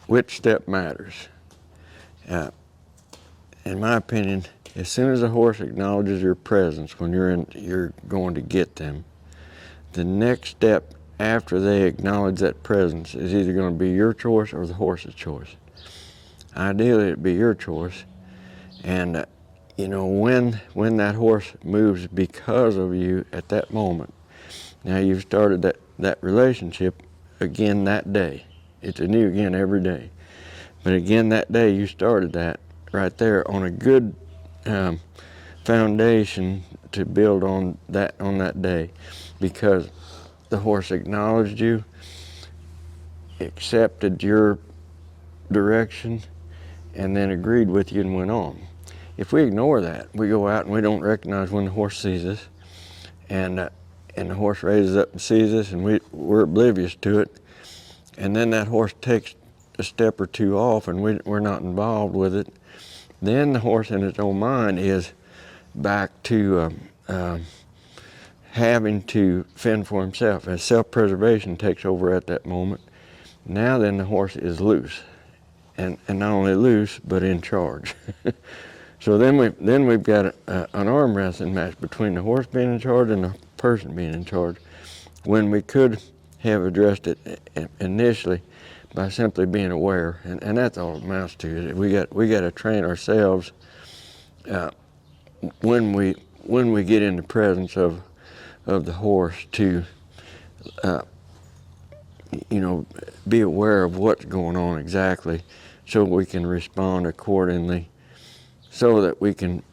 Which step matters? In my opinion, as soon as a horse acknowledges your presence when you're going to get them, the next step after they acknowledge that presence is either going to be your choice or the horse's choice. Ideally, it'd be your choice. And you know, when that horse moves because of you at that moment, now you've started that relationship again that day. It's anew again every day. But again that day you started that right there on a good foundation to build on that day, because the horse acknowledged you, accepted your direction, and then agreed with you and went on. If we ignore that, we go out and we don't recognize when the horse sees us, and the horse raises up and sees us, and we're oblivious to it, and then that horse takes a step or two off and we're not involved with it, then the horse in its own mind is back to having to fend for himself. As self-preservation takes over at that moment, now then the horse is loose, and not only loose but in charge. So then we've got an arm wrestling match between the horse being in charge and the person being in charge, when we could have addressed it initially by simply being aware, and that's all it amounts to. We got to train ourselves when we get in the presence of the horse to be aware of what's going on exactly, so we can respond accordingly, so that we can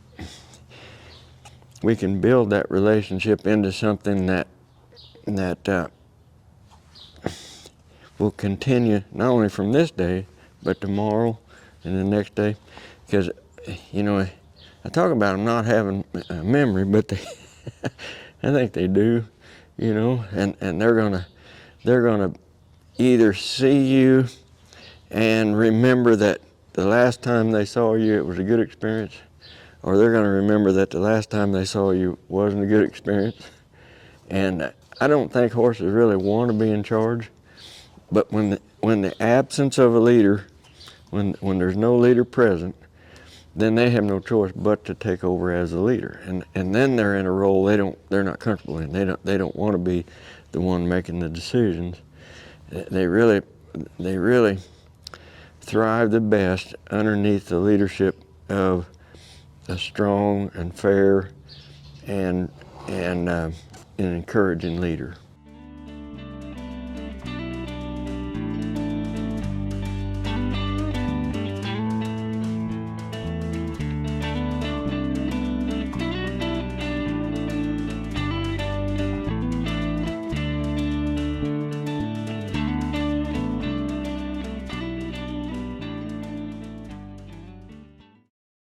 build that relationship into something that will continue not only from this day, but tomorrow and the next day. Because, I talk about them not having a memory, but I think they do, and they're gonna either see you and remember that the last time they saw you it was a good experience, or they're gonna remember that the last time they saw you wasn't a good experience. And I don't think horses really want to be in charge, but when the absence of a leader, when there's no leader present, then they have no choice but to take over as a leader, and then they're in a role they're not comfortable in. They don't want to be the one making the decisions. They really thrive the best underneath the leadership of a strong and fair and an encouraging leader.